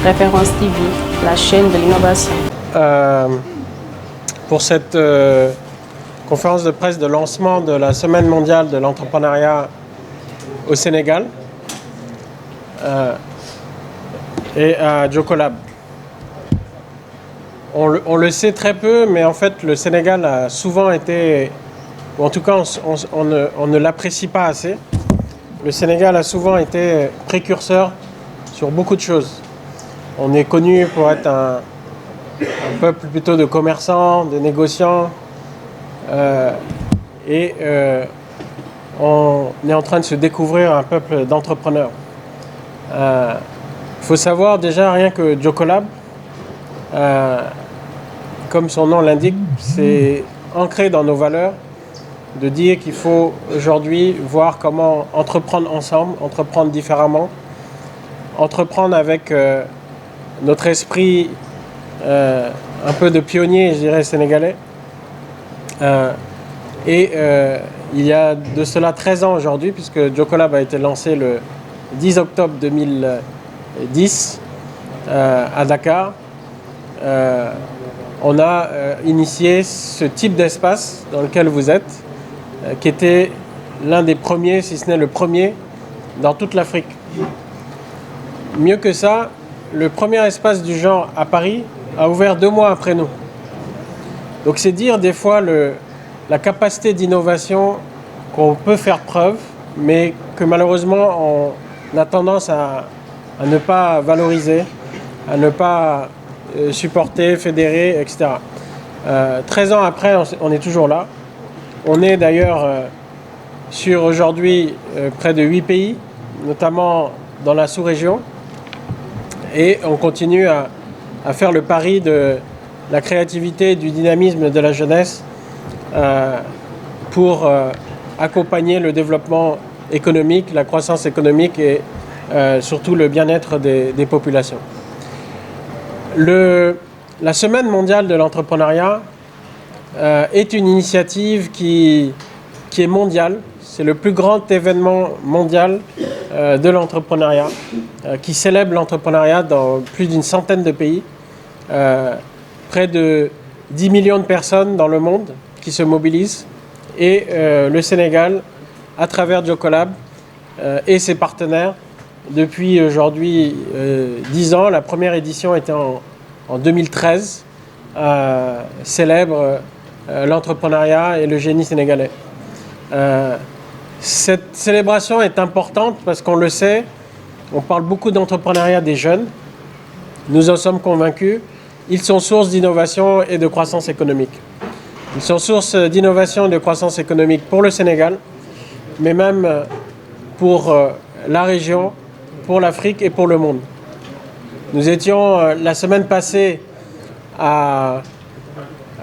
Référence TV, la chaîne de l'innovation. Pour cette conférence de presse de lancement de la Semaine mondiale de l'entrepreneuriat au Sénégal et à Jocolab. On le sait très peu, mais en fait le Sénégal a souvent été, ou en tout cas on ne l'apprécie pas assez. Le Sénégal a souvent été précurseur sur beaucoup de choses. On est connu pour être un peuple plutôt de commerçants, de négociants, et on est en train de se découvrir un peuple d'entrepreneurs. Il faut savoir déjà rien que Jocolab, comme son nom l'indique, c'est ancré dans nos valeurs de dire qu'il faut aujourd'hui voir comment entreprendre ensemble, entreprendre différemment, entreprendre avec notre esprit un peu de pionnier, je dirais, sénégalais. Il y a de cela 13 ans aujourd'hui, puisque Jocolab a été lancé le 10 octobre 2010 à Dakar. On a initié ce type d'espace dans lequel vous êtes, qui était l'un des premiers, si ce n'est le premier, dans toute l'Afrique. Mieux que ça, le premier espace du genre à Paris a ouvert 2 mois après nous. Donc c'est dire des fois la capacité d'innovation qu'on peut faire preuve, mais que malheureusement on a tendance à ne pas valoriser, à ne pas supporter, fédérer, etc. 13 ans après, on est toujours là. On est d'ailleurs sur aujourd'hui près de 8 pays, notamment dans la sous-région. Et on continue à faire le pari de la créativité, du dynamisme de la jeunesse pour accompagner le développement économique, la croissance économique et surtout le bien-être des populations. La Semaine mondiale de l'entrepreneuriat est une initiative qui est mondiale. C'est le plus grand événement mondial de l'entrepreneuriat qui célèbre l'entrepreneuriat dans plus d'une centaine de pays. Près de 10 millions de personnes dans le monde qui se mobilisent. Et le Sénégal, à travers Jocolab et ses partenaires, depuis aujourd'hui 10 ans, la première édition était en 2013, célèbre l'entrepreneuriat et le génie sénégalais. Cette célébration est importante parce qu'on le sait, on parle beaucoup d'entrepreneuriat des jeunes. Nous en sommes convaincus. Ils sont source d'innovation et de croissance économique. Ils sont source d'innovation et de croissance économique pour le Sénégal, mais même pour la région, pour l'Afrique et pour le monde. Nous étions la semaine passée à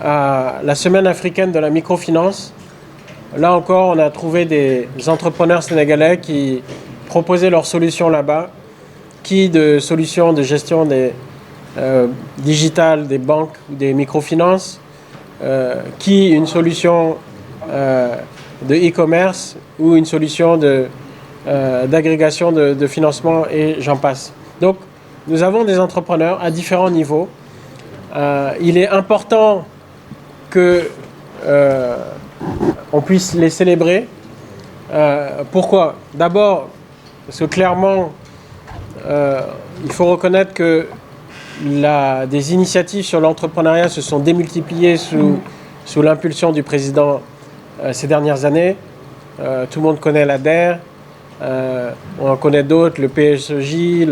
la semaine africaine de la microfinance. Là encore, on a trouvé des entrepreneurs sénégalais qui proposaient leurs solutions là-bas, qui de solutions de gestion des digitales des banques ou des microfinances, qui une solution de e-commerce ou une solution d'agrégation de financement et j'en passe. Donc, nous avons des entrepreneurs à différents niveaux. Il est important que on puisse les célébrer. Pourquoi ? D'abord, parce que clairement, il faut reconnaître que des initiatives sur l'entrepreneuriat se sont démultipliées sous l'impulsion du président ces dernières années. Tout le monde connaît l'ADER, on en connaît d'autres, le PSEJ,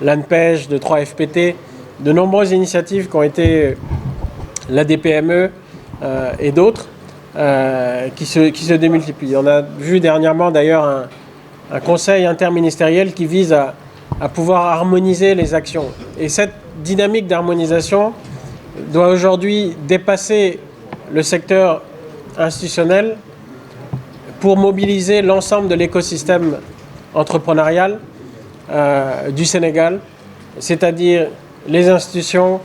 l'ANPEJ, de 3FPT, de nombreuses initiatives qui ont été l'ADPME et d'autres qui se démultiplient. On a vu dernièrement d'ailleurs un conseil interministériel qui vise à pouvoir harmoniser les actions. Et cette dynamique d'harmonisation doit aujourd'hui dépasser le secteur institutionnel pour mobiliser l'ensemble de l'écosystème entrepreneurial du Sénégal, c'est-à-dire les institutions,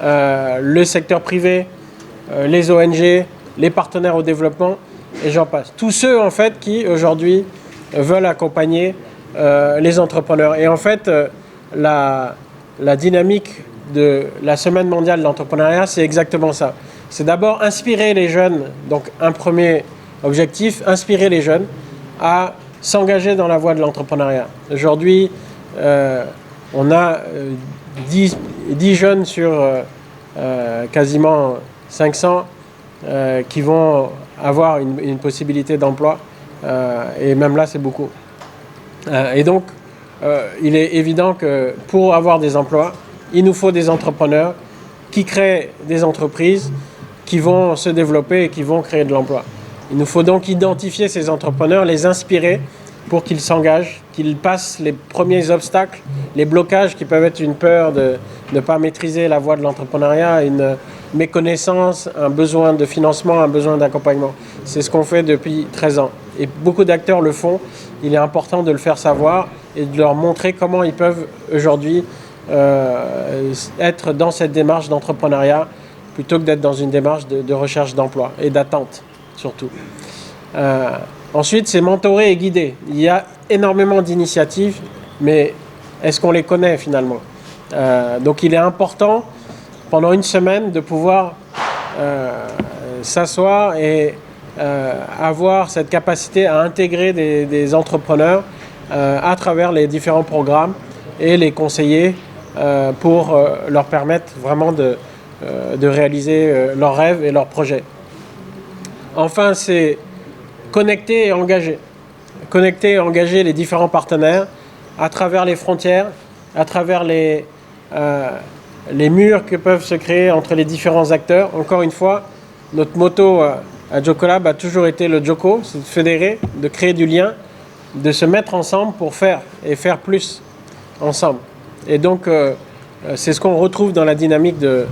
le secteur privé, les ONG, les partenaires au développement, et j'en passe. Tous ceux, en fait, qui, aujourd'hui, veulent accompagner les entrepreneurs. Et en fait, la dynamique de la Semaine mondiale de l'entrepreneuriat, c'est exactement ça. C'est d'abord inspirer les jeunes, donc un premier objectif, inspirer les jeunes à s'engager dans la voie de l'entrepreneuriat. Aujourd'hui, on a 10 jeunes sur quasiment 500 qui vont avoir une possibilité d'emploi, et même là c'est beaucoup. Et donc il est évident que pour avoir des emplois, il nous faut des entrepreneurs qui créent des entreprises qui vont se développer et qui vont créer de l'emploi. Il nous faut donc identifier ces entrepreneurs, les inspirer pour qu'ils s'engagent, qu'ils passent les premiers obstacles, les blocages qui peuvent être une peur de ne pas maîtriser la voie de l'entrepreneuriat, une méconnaissance, un besoin de financement, un besoin d'accompagnement. C'est ce qu'on fait depuis 13 ans. Et beaucoup d'acteurs le font. Il est important de le faire savoir et de leur montrer comment ils peuvent aujourd'hui être dans cette démarche d'entrepreneuriat plutôt que d'être dans une démarche de recherche d'emploi et d'attente surtout. Ensuite, c'est mentorer et guider. Il y a énormément d'initiatives, mais est-ce qu'on les connaît finalement? Donc il est important pendant une semaine de pouvoir s'asseoir et avoir cette capacité à intégrer des entrepreneurs à travers les différents programmes et les conseiller pour leur permettre vraiment de réaliser leurs rêves et leurs projets. Enfin, c'est connecter et engager. Connecter et engager les différents partenaires à travers les frontières, à travers les murs que peuvent se créer entre les différents acteurs. Encore une fois, notre motto à Jocolab a toujours été le Joko, c'est de fédérer, de créer du lien, de se mettre ensemble pour faire et faire plus ensemble. Et donc, c'est ce qu'on retrouve dans la dynamique de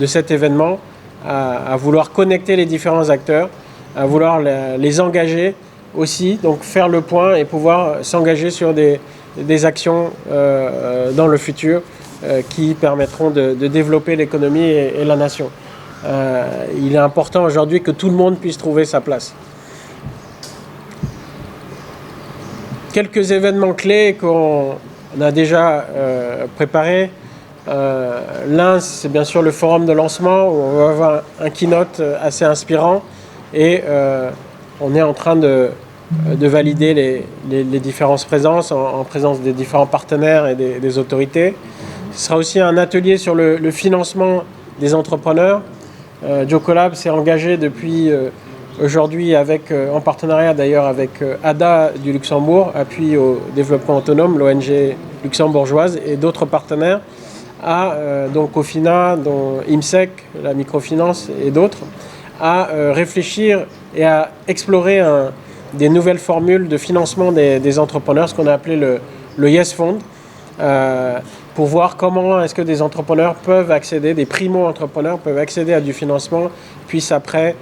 cet événement, à vouloir connecter les différents acteurs, à vouloir les engager aussi, donc faire le point et pouvoir s'engager sur des actions dans le futur qui permettront de développer l'économie et la nation. Il est important aujourd'hui que tout le monde puisse trouver sa place. Quelques événements clés qu'on a déjà préparés. L'un, c'est bien sûr le forum de lancement où on va avoir un keynote assez inspirant et on est en train de valider les différentes présences en présence des différents partenaires et des autorités. Ce sera aussi un atelier sur le financement des entrepreneurs. Jocolab s'est engagé depuis aujourd'hui en partenariat d'ailleurs avec ADA du Luxembourg, appui au développement autonome, l'ONG luxembourgeoise, et d'autres partenaires, donc Cofina, dont IMSEC, la microfinance et d'autres, à réfléchir et à explorer des nouvelles formules de financement des entrepreneurs, ce qu'on a appelé le Yes Fund, pour voir comment est-ce que des entrepreneurs peuvent accéder, des primo-entrepreneurs peuvent accéder à du financement, puissent après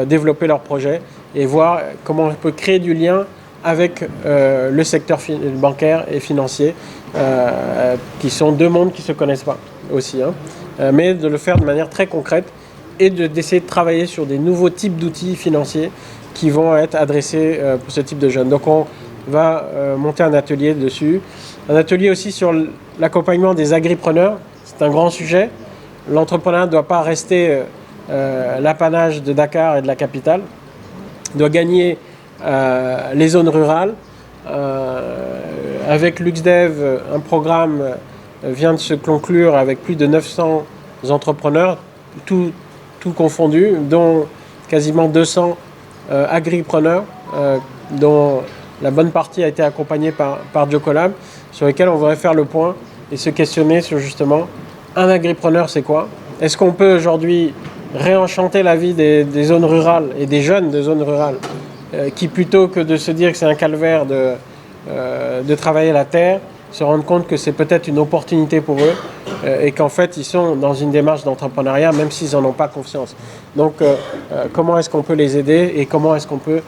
développer leur projet et voir comment on peut créer du lien avec le secteur bancaire et financier, qui sont deux mondes qui ne se connaissent pas aussi, mais de le faire de manière très concrète et d'essayer de travailler sur des nouveaux types d'outils financiers qui vont être adressés pour ce type de jeunes. Donc on va monter un atelier dessus. Un atelier aussi sur l'accompagnement des agripreneurs. C'est un grand sujet. L'entrepreneuriat ne doit pas rester l'apanage de Dakar et de la capitale. Il doit gagner les zones rurales. Avec LuxDev, un programme vient de se conclure avec plus de 900 entrepreneurs, tout confondu, dont quasiment 200 agripreneurs, dont la bonne partie a été accompagnée par Jocolab, sur lesquels on voudrait faire le point et se questionner sur justement un agripreneur, c'est quoi? Est-ce qu'on peut aujourd'hui réenchanter la vie des zones rurales et des jeunes de zones rurales qui, plutôt que de se dire que c'est un calvaire de travailler la terre, se rendent compte que c'est peut-être une opportunité pour eux et qu'en fait ils sont dans une démarche d'entrepreneuriat même s'ils n'en ont pas confiance. Donc comment est-ce qu'on peut les aider et comment est-ce qu'on peut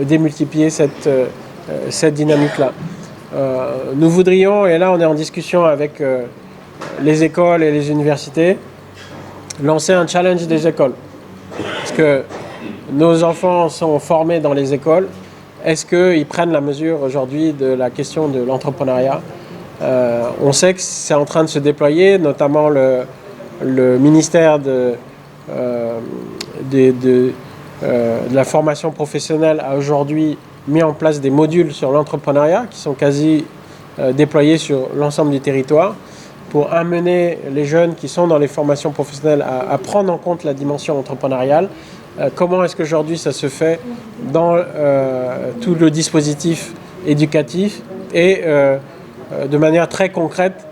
démultiplier cette dynamique-là. Nous voudrions, et là on est en discussion avec les écoles et les universités, lancer un challenge des écoles. Parce que nos enfants sont formés dans les écoles. Est-ce qu'ils prennent la mesure aujourd'hui de la question de l'entrepreneuriat On sait que c'est en train de se déployer, notamment le ministère de la formation professionnelle a aujourd'hui mis en place des modules sur l'entrepreneuriat qui sont quasi déployés sur l'ensemble du territoire pour amener les jeunes qui sont dans les formations professionnelles à prendre en compte la dimension entrepreneuriale. Comment est-ce qu'aujourd'hui ça se fait dans tout le dispositif éducatif et de manière très concrète,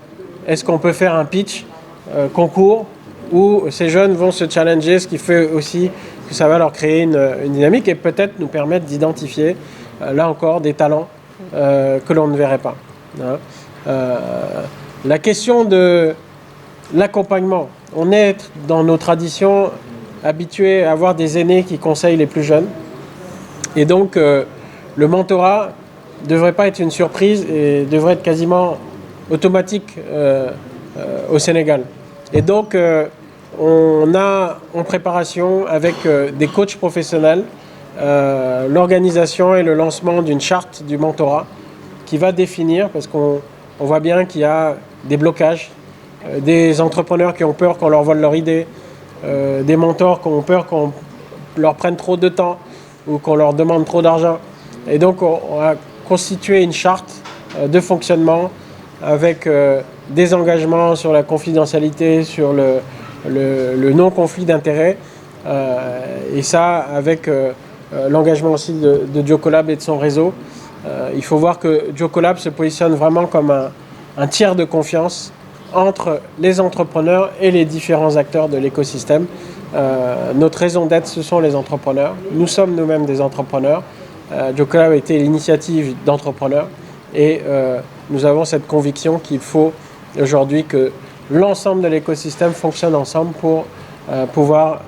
est-ce qu'on peut faire un pitch concours où ces jeunes vont se challenger, ce qui fait aussi que ça va leur créer une dynamique et peut-être nous permettre d'identifier, là encore, des talents que l'on ne verrait pas. La question de l'accompagnement. On est dans nos traditions habitués à avoir des aînés qui conseillent les plus jeunes. Et donc, le mentorat ne devrait pas être une surprise et devrait être quasiment automatique au Sénégal. Et donc, on a en préparation avec des coachs professionnels l'organisation et le lancement d'une charte du mentorat qui va définir, parce qu'on voit bien qu'il y a des blocages, des entrepreneurs qui ont peur qu'on leur vole leur idée, des mentors qui ont peur qu'on leur prenne trop de temps ou qu'on leur demande trop d'argent. Et donc, on a constitué une charte de fonctionnement avec des engagements sur la confidentialité, sur le non-conflit d'intérêts, et ça avec l'engagement aussi de Jocolab et de son réseau. Il faut voir que Jocolab se positionne vraiment comme un tiers de confiance entre les entrepreneurs et les différents acteurs de l'écosystème. Notre raison d'être, ce sont les entrepreneurs. Nous sommes nous-mêmes des entrepreneurs. Jocolab a été l'initiative d'entrepreneurs et nous avons cette conviction qu'il faut aujourd'hui que l'ensemble de l'écosystème fonctionne ensemble pour pouvoir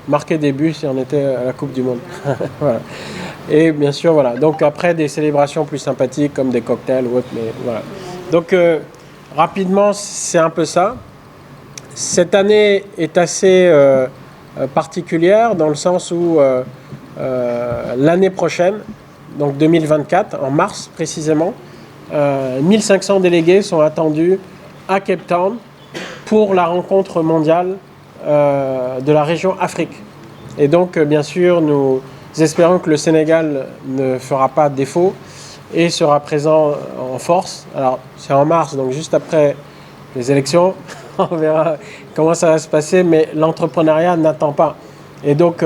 marquer des buts si on était à la Coupe du Monde. Voilà. Et bien sûr, voilà. Donc après des célébrations plus sympathiques comme des cocktails ou autre, mais voilà. Donc rapidement, c'est un peu ça. Cette année est assez particulière dans le sens où l'année prochaine, donc 2024, en mars précisément, 1500 délégués sont attendus à Cape Town pour la rencontre mondiale de la région Afrique. Et donc, bien sûr, nous espérons que le Sénégal ne fera pas défaut et sera présent en force. Alors, c'est en mars, donc juste après les élections. On verra comment ça va se passer, mais l'entrepreneuriat n'attend pas. Et donc,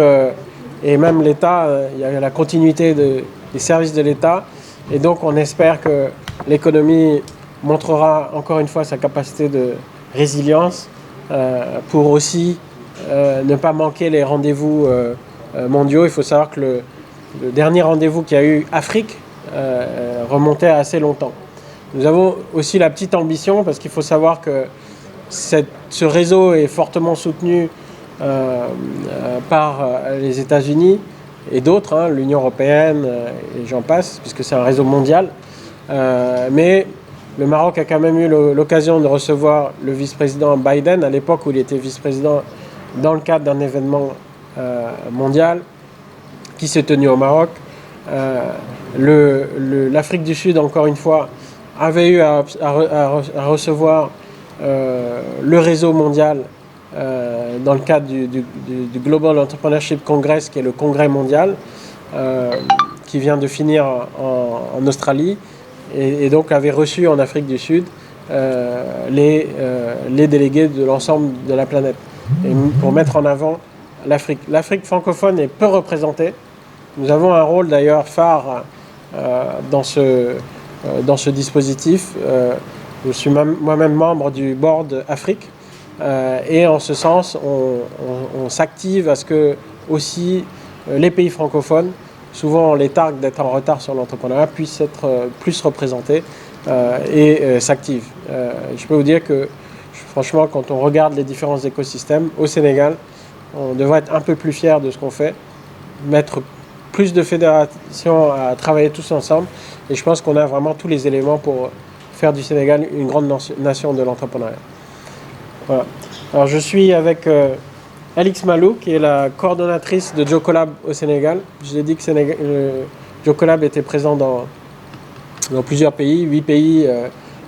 et même l'État, il y a la continuité des services de l'État. Et donc, on espère que l'économie montrera encore une fois sa capacité de résilience pour aussi ne pas manquer les rendez-vous mondiaux. Il faut savoir que le dernier rendez-vous qu'il y a eu Afrique remontait à assez longtemps. Nous avons aussi la petite ambition, parce qu'il faut savoir que ce réseau est fortement soutenu par les États-Unis et d'autres, l'Union européenne et j'en passe, puisque c'est un réseau mondial. Mais le Maroc a quand même eu l'occasion de recevoir le vice-président Biden à l'époque où il était vice-président dans le cadre d'un événement mondial qui s'est tenu au Maroc. L'Afrique du Sud, encore une fois, avait eu à recevoir le réseau mondial dans le cadre du Global Entrepreneurship Congress, qui est le congrès mondial, qui vient de finir en Australie, et donc avait reçu en Afrique du Sud les délégués de l'ensemble de la planète, et pour mettre en avant l'Afrique. L'Afrique francophone est peu représentée. Nous avons un rôle d'ailleurs phare dans ce dispositif. Je suis moi-même membre du board Afrique et en ce sens, on s'active à ce que aussi les pays francophones, souvent on les targue d'être en retard sur l'entrepreneuriat, puissent être plus représentés et s'activent. Je peux vous dire que franchement, quand on regarde les différents écosystèmes au Sénégal, on devrait être un peu plus fiers de ce qu'on fait, mettre plus de fédérations à travailler tous ensemble, et je pense qu'on a vraiment tous les éléments pour faire du Sénégal une grande nation de l'entrepreneuriat. Voilà. Alors je suis avec Alix Malou, qui est la coordonnatrice de Jocolab au Sénégal. Je l'ai dit que Jocolab était présent dans plusieurs pays, 8 pays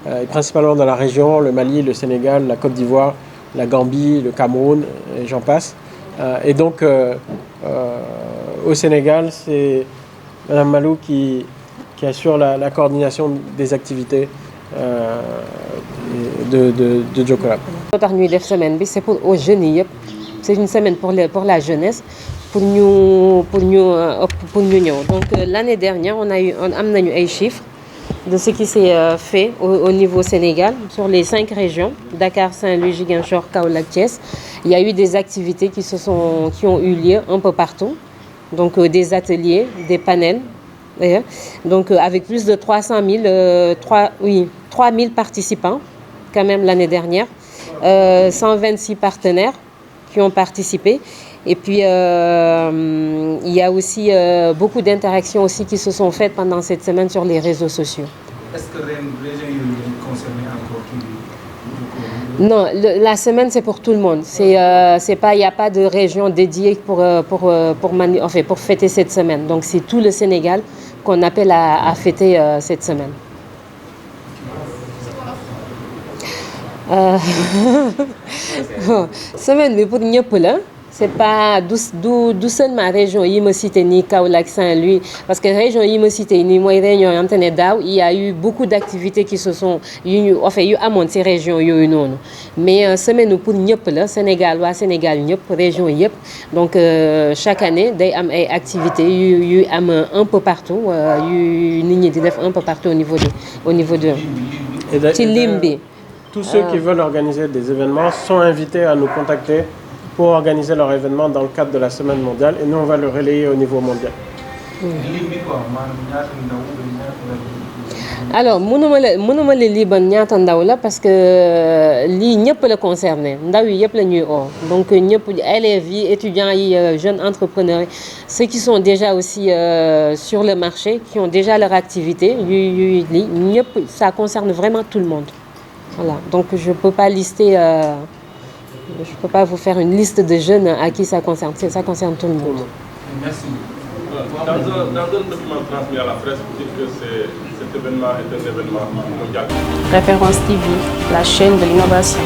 et principalement dans la région, le Mali, le Sénégal, la Côte d'Ivoire, la Gambie, le Cameroun, et j'en passe. Et donc, au Sénégal, c'est Mme Malou qui assure la coordination des activités de Jocolab. C'est pour aux jeunes. C'est une semaine pour la jeunesse, pour nous. Donc l'année dernière, on a eu un chiffre de ce qui s'est fait au niveau Sénégal, sur les 5 régions, Dakar, Saint-Louis, Ziguinchor, Kaolack, Thiès. Il y a eu des activités qui ont eu lieu un peu partout. Donc des ateliers, des panels. Donc avec plus de 300 000 participants quand même l'année dernière, 126 partenaires qui ont participé. Et puis il y a aussi beaucoup d'interactions aussi qui se sont faites pendant cette semaine sur les réseaux sociaux. Est-ce que les régions sont concernées encore? Non, la semaine c'est pour tout le monde. Il n'y a pas de région dédiée pour fêter cette semaine. Donc c'est tout le Sénégal qu'on appelle à fêter cette semaine. Semaine pour ñëpp la. C'est pas d'où seulement région yi ma cité ni Kaolack, Saint-Louis, parce que région yi ma cité ni mooy réunion am te ne daaw il y a eu beaucoup d'activités qui se sont yu amoon ci région yooyu noonu, mais semaine pour ñëpp la, Sénégal waa Sénégal ñëpp région yëpp. Donc chaque année day am ay activités yu am un peu partout, yu nit ñi di def un peu partout au niveau de ci lim bi. Tous ceux qui veulent organiser des événements sont invités à nous contacter pour organiser leur événement dans le cadre de la semaine mondiale, et nous on va le relayer au niveau mondial. Alors mënuma la liban ñaata ndaw la, parce que lii ñëpp la concerné, ndaw yi yëpp la ñuy oo. Donc ñëpp élèves yi, étudiants yi, jeunes entrepreneurs yi, ceux qui sont déjà aussi sur le marché, qui ont déjà leur activité, lii ñëpp, ça concerne vraiment tout le monde. Voilà, donc je peux pas lister, je peux pas vous faire une liste de jeunes à qui ça concerne. Ça concerne tout le monde. Merci. Dans un document transmis à la presse, vous dites que cet événement est un événement mondial. Référence TV, la chaîne de l'innovation.